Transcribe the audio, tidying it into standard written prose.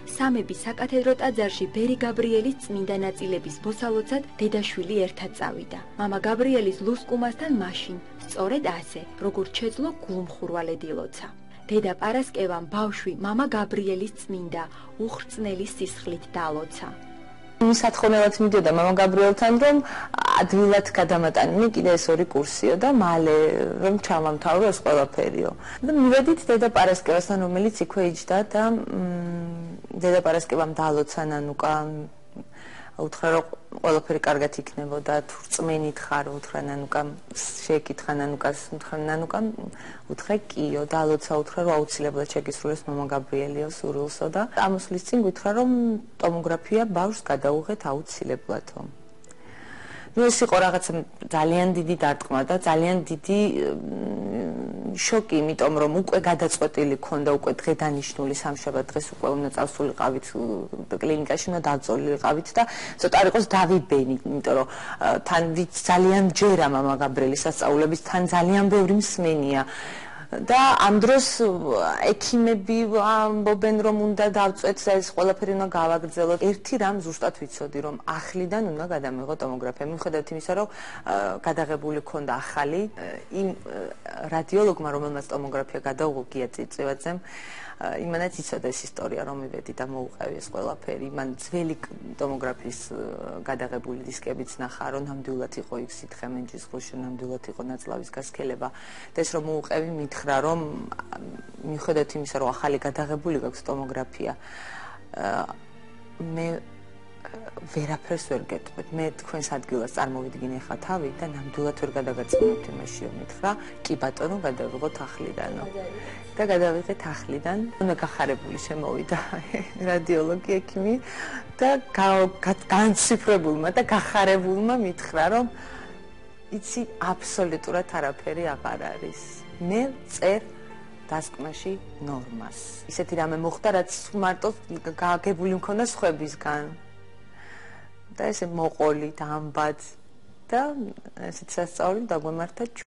სამების საკათედრო ტაძარში ბერი გაბრიელის წმინდა ნაწილების მოსალოცად დედაშვილი ერთად წავიდა. მამა გაბრიელის ლუსკუმასთან მაშინ, სწორედ ასე, როგორც შეძლო გულმხურვალედ ილოცა. დედა პარასკევამ ბავშვი მამა გაბრიელის წმინდა უხრწნელი სისხლით დაალოცა. სათხოვნელად მიდიოდა მამა გაბრიელთან, რომ ადვილად გადამატანილი კიდე ეს ორი კურსიო და მალე რომ ჩამამთავრო ეს ყველაფერიო. და მივედით დედა პარასკევასთან, რომელიც იქვე იჯდა და დედა პარასკევამ დაალოცა ნანუკა, უთხრა რომ ყველაფერი კარგად იქნებოდა, თუ რწმენით ხარ, უთხრა ნანუკამ, შეეკითხა ნანუკას, უთხრა ნანუკამ, უთხრა კიო, დაალოცა, უთხრა რომ აუცილებლად შეგისრულოს მამა გაბრიელიო სურვილსო და ამოსვლის წინ გითხრა რომ ტომოგრაფია ბავშვს გადაუღეთ აუცილებლადო. ეს იყო რაღაცა ძალიან დიდი დარტყმა და ძალიან დიდი შოკი, იმიტომ რომ უკვე გადაწყვეტილი ქონდა უკვე დღე დანიშნული სამშაბათ დღეს უკვე უნდა წავსულიყავით კლინიკაში, უნდა დავწოლილიყავით და ცოტა არ იყოს დავიბენი, იმიტომ რომ თან ძალიან ჯერა მამა გაბრიელის სასწაულების, თან ძალიან ბევრი მსმენია. და ამ დროს ექიმები ამბობენ რომ უნდა დავწვეთ ეს ყველაფერი უნდა გავაგრძელოთ. ერთი რამ ზუსტად ვიცოდი რომ ახლიდან უნდა გადამეღო ტომოგრაფია. მიუხედავად იმისა რომ გადაღებული ქონდა ახალი იმ რადიოლოგმა რომელმაც ტომოგრაფია გადაუღო გია წიწევაძემ იმანაც იცოდა ეს ისტორია რომ მივედი და მოუყევი ეს ყველაფერი. მან ძველი ტომოგრაფიის გადაღებული დისკებიც ნახა რომ ნამდვილად იყო იქ სითხე მენჯის ღრუში, ნამდვილად იყო ნაწლავის გასქელება და ეს რომ მოუყევი მითხრა რომ მიუხედავად იმისა რომ ახალი გადაღებული გაქვს ტომოგრაფია მე ვერაფერს ვერ გეტყვით. მე თქვენს ადგილას წარმოვიდგინე ხა თავი და ნამდვილად ვერ გადაგაწყვეტ იმაშიო მითხრა კი ბატონო გადავიღოთ ახლიდანო. და გადავიღეთ ახლიდან. უნდა გახარებული შემოვიდა რადიოლოგი ექიმი და განციფრებულმა და გახარებულმა მითხრა რომ იცი აბსოლუტურად არაფერი აღარ არის. მე წერ დასკვნაში ნორმას. ისეთი რამე მოხდა რაც მარტო გაგებული მქონდა სხვებისგან. და ესე მოყოლით ამბად და ესეც სასწაული დაგვემართა